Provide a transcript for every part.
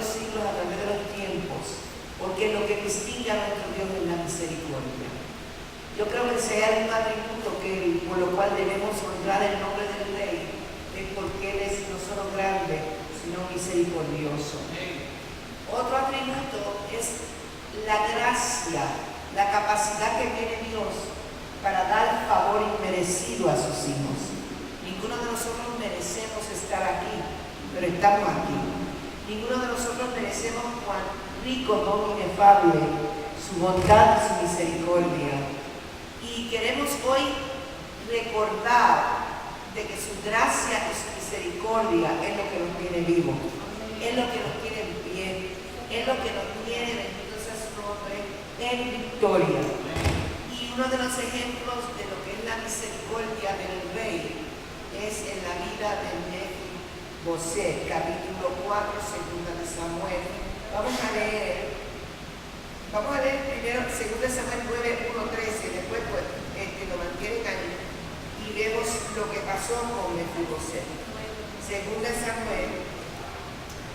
los siglos, a través de los tiempos, porque lo que distingue a nuestro Dios es la misericordia. Yo creo que si hay un atributo por lo cual debemos honrar el nombre del Rey, es porque Él es no solo grande, sino misericordioso. Otro atributo es la gracia, la capacidad que tiene Dios para dar favor inmerecido a sus hijos. Ninguno de nosotros merecemos estar aquí, pero estamos aquí. Ninguno de nosotros merecemos cuán rico, don inefable, su bondad y su misericordia. Y queremos hoy recordar de que su gracia y su misericordia es lo que nos tiene vivos, es lo que nos tiene en pie, es lo que nos tiene, bendito sea su nombre, en victoria. Y uno de los ejemplos de lo que es la misericordia del Rey es en la vida de Mefiboset, capítulo 4, segunda de Samuel. Vamos a leer primero 2 Samuel 9, 1, 13, después pues, lo mantienen ahí y vemos lo que pasó con Mefiboset. 2 Samuel,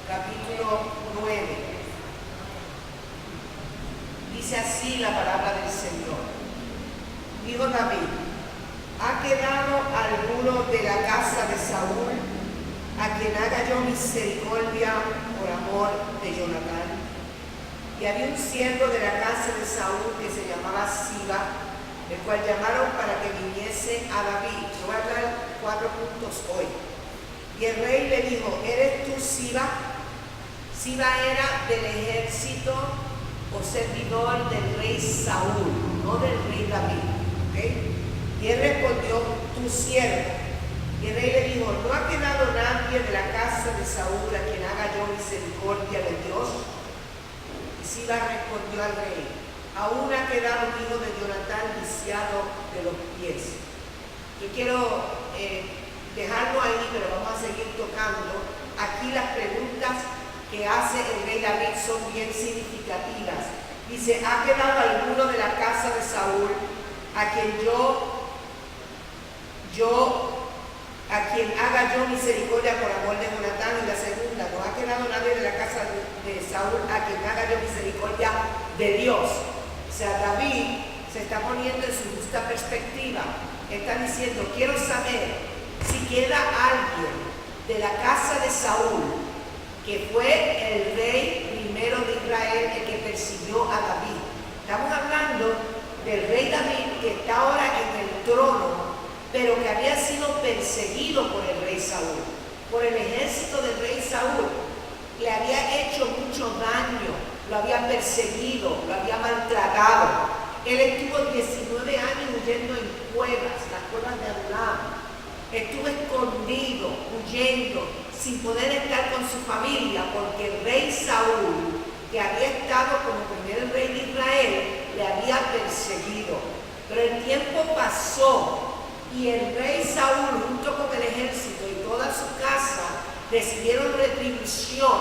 capítulo 9. Dice así la palabra del Señor. Dijo David: ¿ha quedado alguno de la casa de Saúl a quien haga yo misericordia por amor de Jonatán? Y había un siervo de la casa de Saúl que se llamaba Siba, el cual llamaron para que viniese a David. Yo voy a hablar 4 puntos hoy. Y el rey le dijo: ¿eres tú Siba? Siba era del ejército o servidor del rey Saúl, no del rey David. ¿Okay? Y él respondió: tu siervo. Y el rey le dijo: ¿no ha quedado nadie de la casa de Saúl a quien haga yo misericordia de Dios? Y Siba respondió al rey: aún ha quedado un hijo de Jonatán lisiado de los pies. Yo quiero dejarlo ahí, pero vamos a seguir tocando. Aquí las preguntas que hace el rey David son bien significativas. Dice: ¿ha quedado alguno de la casa de Saúl a quien haga yo misericordia por amor de Jonatán? Y la segunda: ¿no ha quedado nadie de la casa de Saúl a quien haga yo misericordia de Dios? O sea, David se está poniendo en su justa perspectiva. Está diciendo: quiero saber si queda alguien de la casa de Saúl, que fue el rey primero de Israel, el que persiguió a David. Estamos hablando del rey David, que está ahora en el trono, pero que había sido perseguido por el rey Saúl, por el ejército del rey Saúl. Le había hecho mucho daño, lo había perseguido, lo había maltratado. Él estuvo 19 años huyendo en cuevas, las cuevas de Adulam. Estuvo escondido, huyendo, sin poder estar con su familia, porque el rey Saúl, que había estado como primer rey de Israel, le había perseguido. Pero el tiempo pasó y el rey Saúl, junto con el ejército y toda su casa, recibieron retribución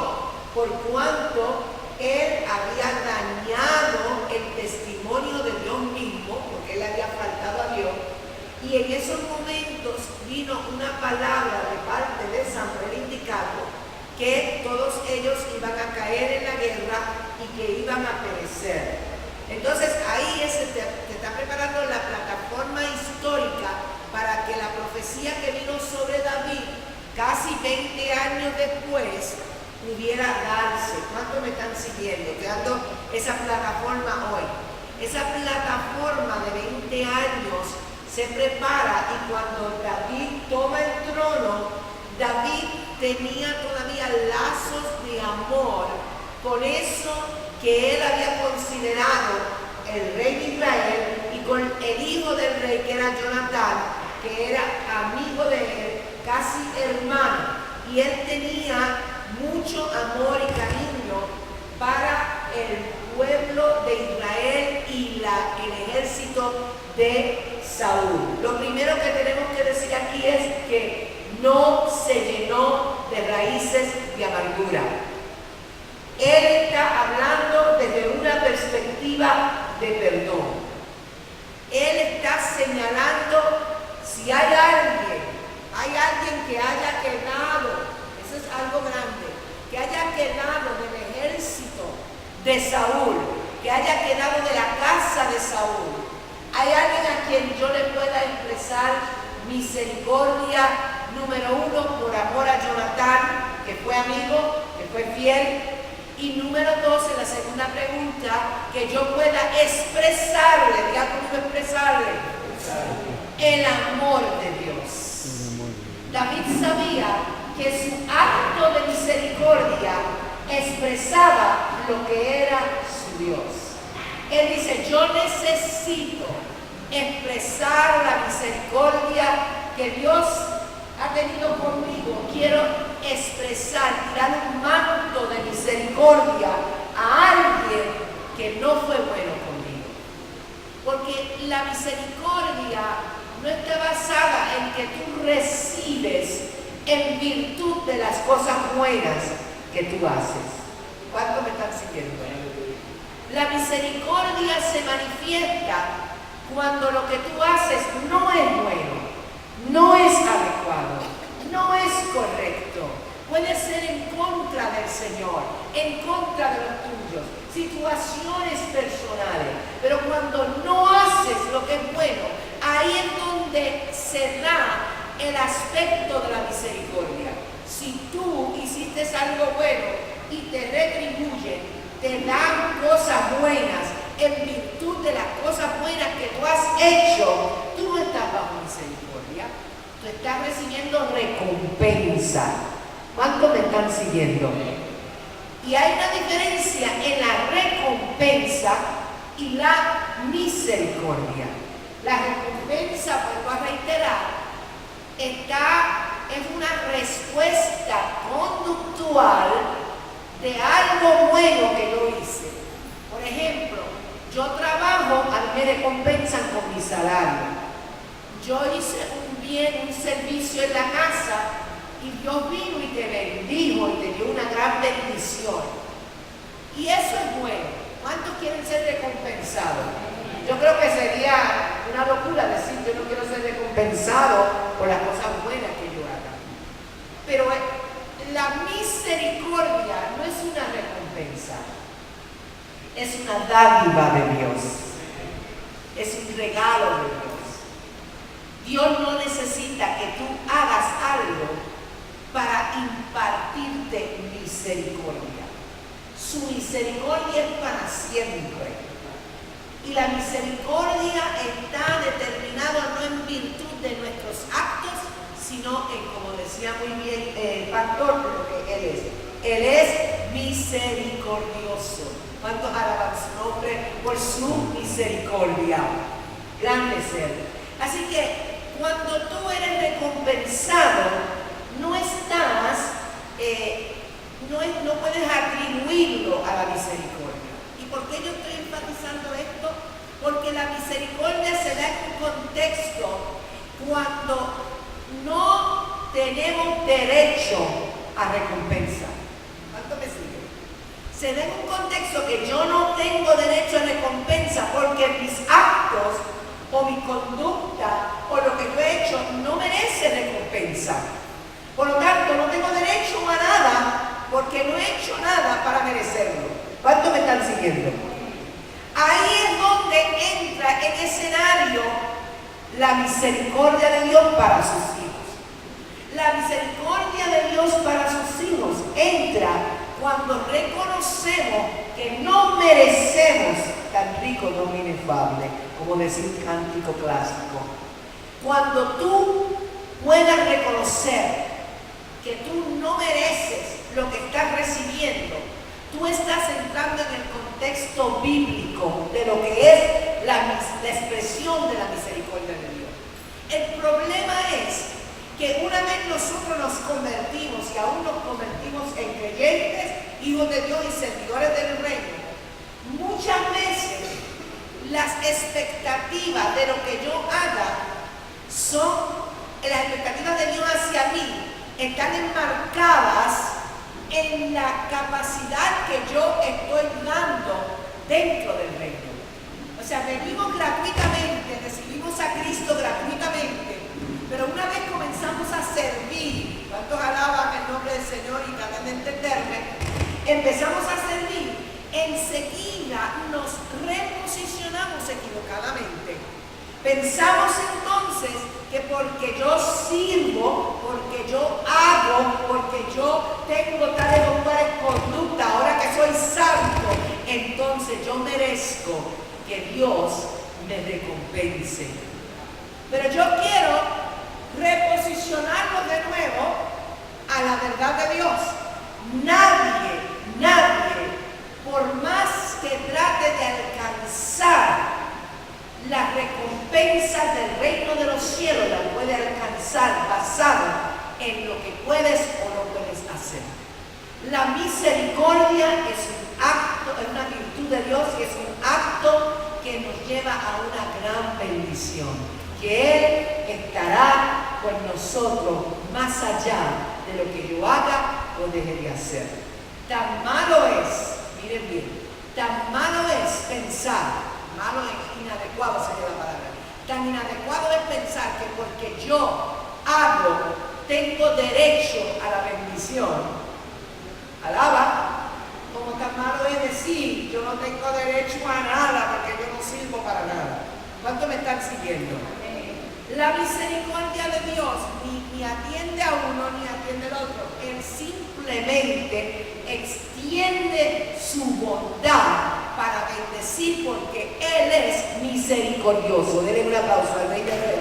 por cuanto él había dañado el testimonio de Dios mismo, porque él había faltado a Dios. Y en esos momentos vino una palabra de parte de Samuel indicando que todos ellos iban a caer en la guerra y que iban a perecer. Entonces ahí te está preparando la plataforma histórica para que la profecía que vino sobre David casi 20 años después pudiera darse. ¿Cuántos me están siguiendo? Te dando esa plataforma hoy. Esa plataforma de 20 años se prepara, y cuando David toma el trono, David tenía todavía lazos de amor con eso que él había considerado el rey de Israel, y con el hijo del rey, que era Jonatán, que era amigo de él, casi hermano, y él tenía mucho amor y cariño para el pueblo de Israel y el ejército de Saúl. Lo primero que tenemos que decir aquí es que no se llenó de raíces de amargura. Él está hablando desde una perspectiva de perdón. Él está señalando si hay alguien que haya quedado, eso es algo grande, que haya quedado del de Saúl, que haya quedado de la casa de Saúl. ¿Hay alguien a quien yo le pueda expresar misericordia? Número 1, por amor a Jonatán, que fue amigo, que fue fiel. Y número 2, en la segunda pregunta, que yo pueda expresarle, diga conmigo expresarle, el amor de Dios. David sabía que su acto de misericordia expresaba lo que era su Dios. Él dice, yo necesito expresar la misericordia que Dios ha tenido conmigo. Quiero expresar, tirar un manto de misericordia a alguien que no fue bueno conmigo. Porque la misericordia no está basada en que tú recibes en virtud de las cosas buenas que tú haces. ¿Cuánto me están siguiendo? La misericordia se manifiesta cuando lo que tú haces no es bueno, no es adecuado, no es correcto. Puede ser en contra del Señor, en contra de los tuyos, situaciones personales. Pero cuando no haces lo que es bueno, ahí es donde se da el aspecto de la misericordia. Si tú hiciste algo bueno y te retribuyen, te dan cosas buenas en virtud de las cosas buenas que tú has hecho, tú no estás bajo misericordia, tú estás recibiendo recompensa. ¿Cuántos me están siguiendo? Y hay una diferencia en la recompensa y la misericordia. La recompensa, vuelvo a reiterar, es una respuesta conductual de algo bueno que yo hice. Por ejemplo, yo trabajo, a mí me recompensan con mi salario. Yo hice un bien, un servicio en la casa y Dios vino y te bendijo y te dio una gran bendición. Y eso es bueno. ¿Cuántos quieren ser recompensados? Yo creo que sería una locura decir yo no quiero ser recompensado por las cosas buenas que yo haga. Pero la misericordia no es una recompensa, es una dádiva de Dios, es un regalo de Dios. Dios no necesita que tú hagas algo para impartirte misericordia. Su misericordia es para siempre. Y la misericordia está determinada no en virtud de nuestros actos, sino en, como decía muy bien el pastor, lo que Él es. Él es misericordioso. ¿Cuántos alaban su nombre por su misericordia? Grande es Él. Así que cuando tú eres recompensado, no puedes atribuirlo a la misericordia. ¿Y por qué yo estoy enfatizando esto? Porque la misericordia se da en un contexto cuando no tenemos derecho a recompensa. ¿Cuánto me sigue? Se da en un contexto que yo no tengo derecho a recompensa porque mis actos o mi conducta o lo que yo he hecho no merece recompensa. Por lo tanto, no tengo derecho a nada porque no he hecho nada para merecerlo. ¿Cuántos me están siguiendo? Ahí es donde entra en escenario la misericordia de Dios para sus hijos. La misericordia de Dios para sus hijos entra cuando reconocemos que no merecemos tan rico, don inefable, como decía un cántico clásico. Cuando tú puedas reconocer que tú no mereces lo que estás recibiendo, tú estás entrando en el contexto bíblico de lo que es la expresión de la misericordia de Dios. El problema es que una vez nosotros nos convertimos y aún nos convertimos en creyentes, hijos de Dios y servidores del reino, muchas veces las expectativas de lo que yo haga las expectativas de Dios hacia mí están enmarcadas en la capacidad que yo estoy dando dentro del reino. O sea, venimos gratuitamente, recibimos a Cristo gratuitamente, pero una vez comenzamos a servir, ¿cuántos alaban el nombre del Señor y tratan de entenderme? Empezamos a servir, enseguida nos reposicionamos equivocadamente. Pensamos entonces que porque yo sirvo, porque yo hago, porque yo tengo tales o cuales conductas, ahora que soy santo, entonces yo merezco que Dios me recompense. Pero yo quiero reposicionarlo de nuevo a la verdad de Dios. Nadie, por más que trate de alcanzar las recompensas del reino de los cielos, la puede alcanzar basada en lo que puedes o no puedes hacer. La misericordia es un acto, es una virtud de Dios y es un acto que nos lleva a una gran bendición, que Él estará con nosotros más allá de lo que yo haga o deje de hacer. Tan malo es, miren bien, tan malo es pensar, malo es inadecuado sería la palabra, tan inadecuado es pensar que porque yo hago, tengo derecho a la bendición. Alaba, como tan malo es decir, yo no tengo derecho a nada porque yo no sirvo para nada. ¿Cuánto me están siguiendo? La misericordia de Dios ni atiende a uno ni atiende al otro. Él simplemente extiende su bondad para bendecir porque Él es misericordioso. Denle un aplauso al Rey de Reyes.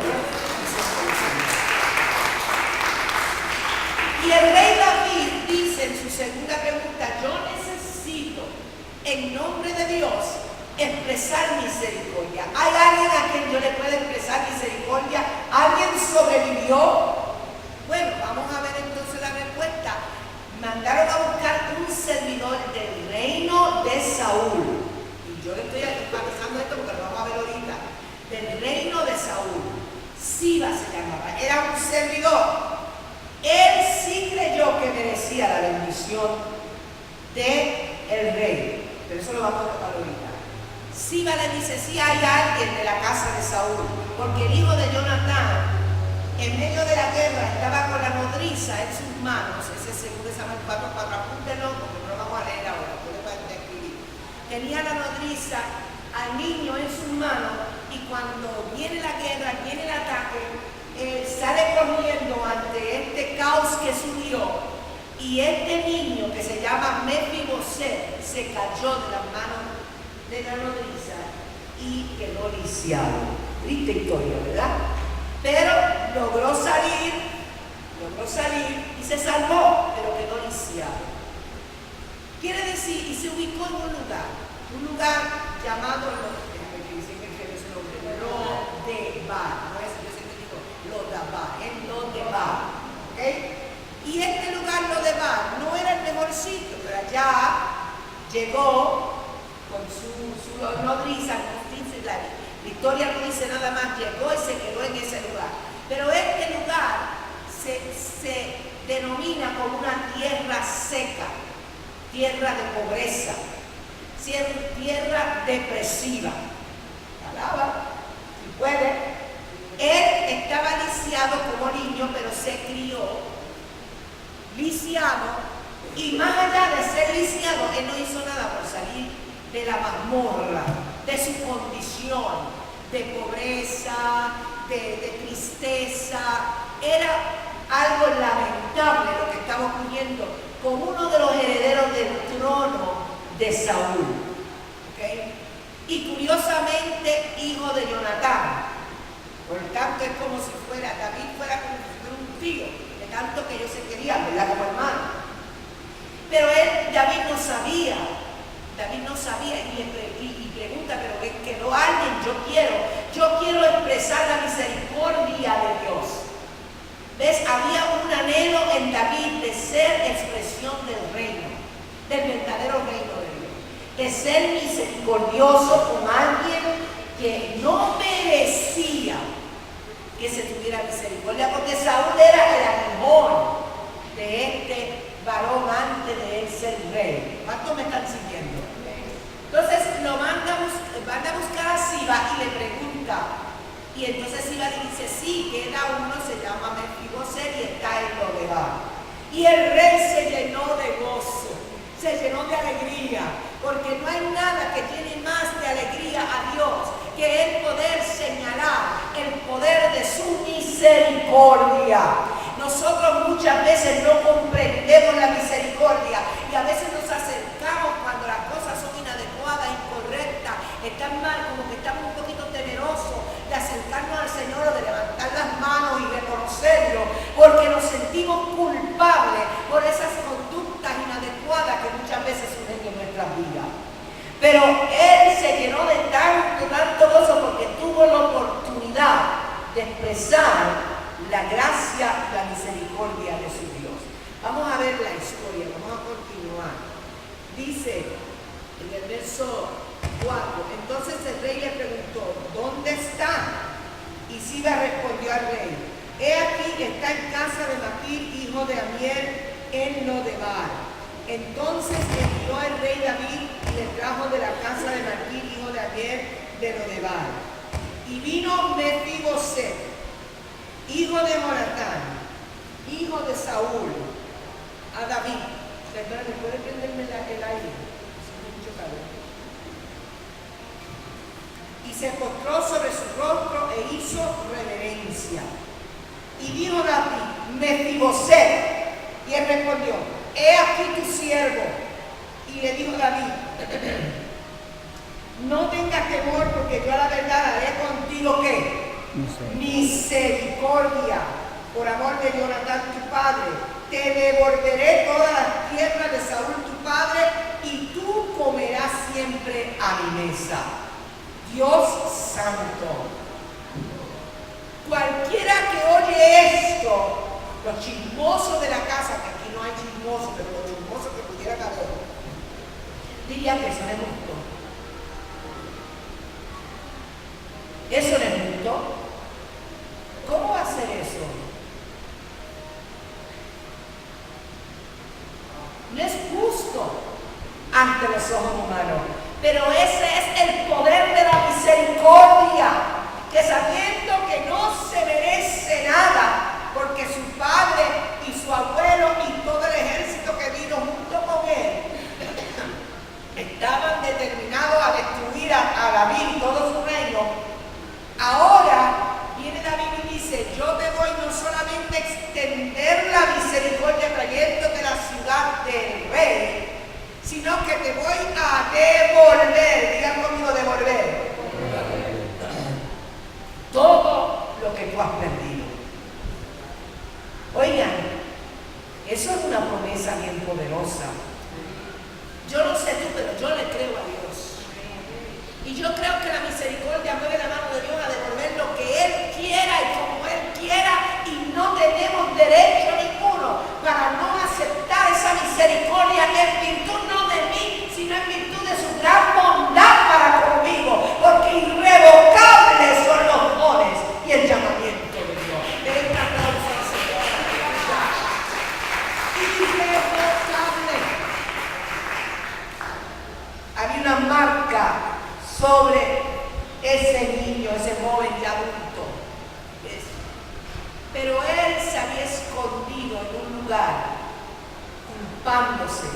Y el Rey David dice en su segunda pregunta, yo necesito en nombre de Dios expresar misericordia. ¿Hay alguien a quien yo le pueda expresar misericordia? ¿Alguien sobrevivió? Bueno, vamos a ver entonces la respuesta. Mandaron a buscar un servidor del reino de Saúl. Y yo le estoy enfatizando esto porque lo vamos a ver ahorita. Del reino de Saúl. Siba se llamaba. Era un servidor. Él sí creyó que merecía la bendición del rey. Pero eso lo vamos a tocar ahorita. Siba le dice, sí hay alguien de la casa de Saúl, porque el hijo de Jonatán, en medio de la guerra, estaba con la nodriza en sus manos. Ese es 2 Samuel 4:4, apúntenlo, porque no lo vamos a leer ahora, no le pueden escribir. Tenía la nodriza al niño en sus manos, y cuando viene la guerra, viene el ataque, sale corriendo ante este caos que surgió, y este niño que se llama Mefiboset se cayó de las manos de la nodriza y quedó lisiado. Triste historia, ¿verdad? Pero logró salir y se salvó, pero quedó lisiado. Quiere decir, y se ubicó en un lugar llamado Lodebar, no es, yo siempre digo Lodabar, es Lodebar, ¿ok? Y este lugar Lodebar no era el mejor sitio, pero allá llegó con su nodriza, la historia no dice nada más, llegó y se quedó en ese lugar. Pero este lugar se denomina como una tierra seca, tierra de pobreza, tierra depresiva. Alaba, si puede. Él estaba lisiado como niño, pero se crió lisiado, y más allá de ser lisiado, él no hizo nada por salir de la mazmorra, de su condición de pobreza, de tristeza. Era algo lamentable lo que estaba ocurriendo con uno de los herederos del trono de Saúl, ¿okay? Y curiosamente hijo de Jonatán. Por tanto es como si David fuera como si fuera un tío, de tanto que ellos se querían, ¿verdad? Como hermano. Pero David no sabía y pregunta, pero que quedó alguien. Yo quiero expresar la misericordia de Dios. ¿Ves? Había un anhelo en David de ser expresión del reino, del verdadero reino de Dios, de ser misericordioso con alguien que no merecía que se tuviera misericordia, porque Saúl era el aguijón de este varón antes de él ser rey. ¿Cuántos me están siguiendo? Entonces lo manda a buscar a Siba y le pregunta. Y entonces Siba le dice, sí, queda uno, se llama Mefiboset y está en Lodebar. Y el rey se llenó de gozo, se llenó de alegría, porque no hay nada que llene más de alegría a Dios que el poder señalar el poder de su misericordia. Nosotros muchas veces no comprendemos la misericordia y a veces nos acercamos cuando las cosas son inadecuadas, incorrectas, están mal, como que estamos un poquito temerosos de acercarnos al Señor o de levantar las manos y reconocerlo, porque nos sentimos culpables por esas conductas inadecuadas que muchas veces surgen en nuestras vidas. Pero él se llenó de tanto gozo porque tuvo la oportunidad de expresar la gracia y la misericordia de su Dios. Vamos a ver la historia, vamos a continuar. Dice en el verso 4, entonces el rey le preguntó, ¿dónde está? Y Siba respondió al rey, he aquí que está en casa de Maquir, hijo de Amiel, en Lodebar. Entonces envió el rey David y le trajo de la casa de Maquir, hijo de Amiel, de Lodebar. Y vino Mefiboset, hijo de Jonatán, hijo de Saúl, a David. Perdón, ¿puede prenderme el aire? Hace mucho calor. Y se postró sobre su rostro e hizo reverencia. Y dijo David, Mefiboset. Y él respondió, he aquí tu siervo. Y le dijo David, no tengas temor, porque yo a la verdad haré contigo ¿qué? Misericordia, por amor de Jonatán tu padre. Te devolveré todas las tierras de Saúl tu padre, y tú comerás siempre a mi mesa. Dios santo. Cualquiera que oye esto, los chismosos de la casa, que aquí no hay chismosos, pero los chismosos que pudiera haber, dirían que eso no es justo. ¿Eso no es justo? ¿Cómo va a ser eso? No es justo ante los ojos humanos, pero ese es el poder de la misericordia, que sabiendo que no se merece nada, porque su padre y su abuelo y todo el ejército que vino junto con él estaban determinados a destruir a David y todo su reino, ahora viene David y dice, yo te voy no solamente a extender la misericordia trayéndote la ciudad del rey, sino que te voy a devolver, digan conmigo devolver, todo lo que tú has perdido. Oigan, eso es una promesa bien poderosa. Yo no sé tú, pero yo le creo a Dios. Y yo creo que la misericordia mueve la mano de Dios a devolver lo que Él quiera y como Él quiera, y no tenemos derecho ninguno para no aceptar esa misericordia en virtud no de mí, sino en virtud de su gran bondad para conmigo, porque irrevocables son los dones y el llamamiento de Dios. Den un aplauso al Señor. Irrevocable. Había una marca sobre ese niño, ese joven y adulto. Pero él se había escondido en un lugar, culpándose,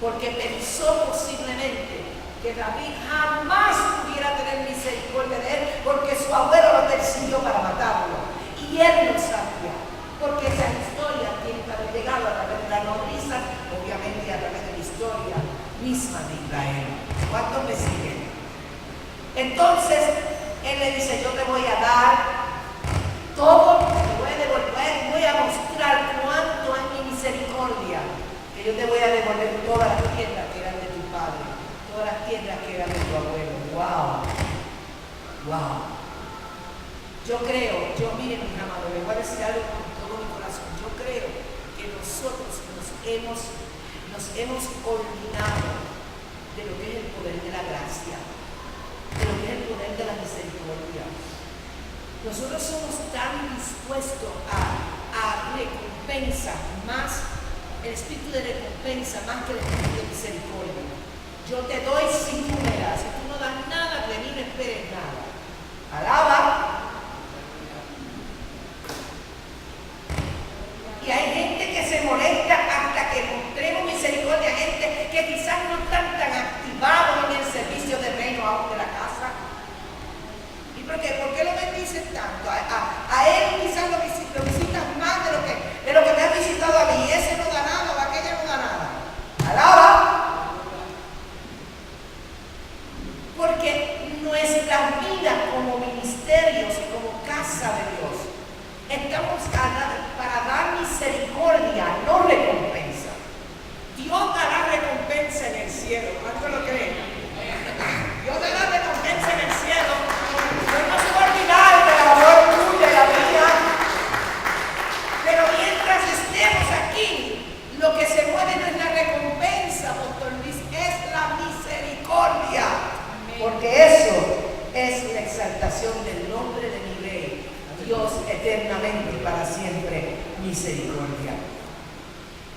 porque pensó posiblemente que David jamás pudiera tener misericordia de él, porque su abuelo lo persiguió para matarlo. Y él lo sabía, porque esa historia tiene que haber llegado a través de la nodriza, obviamente a través de la historia misma de Israel. ¿Cuántos me siguen? Entonces, él le dice, yo te voy a dar todo, te voy a devolver, voy a mostrar cuánto es mi misericordia, que yo te voy a devolver todas las tierras que eran de tu padre, todas las tierras que eran de tu abuelo. ¡Wow! ¡Wow! Yo creo, miren mis amados, les voy a decir algo con todo mi corazón, yo creo que nosotros nos hemos olvidado de lo que es el poder de la gracia, de lo que es el poder de la misericordia. Nosotros somos tan dispuestos a recompensa más, el espíritu de recompensa más que el espíritu de misericordia. Yo te doy si tú me das, si tú no das nada, de mí no esperes nada. Alaba. Y hay gente que se molesta hasta que mostremos misericordia, gente que exaltación del nombre de mi Rey, Dios eternamente y para siempre, misericordia.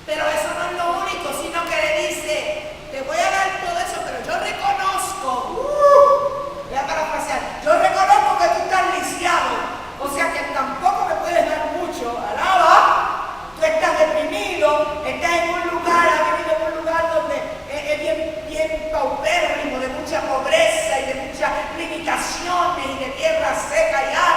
Pero eso no es lo único, sino que le dice, te voy a dar todo eso, pero yo reconozco, voy a parafrasear, yo reconozco que tú estás lisiado, o sea que tampoco me puedes dar mucho, alaba, tú estás deprimido, estás en un lugar, has venido en un lugar donde es bien paupérrimo, de mucha pobreza y de muchas limitaciones y de tierra seca y árida.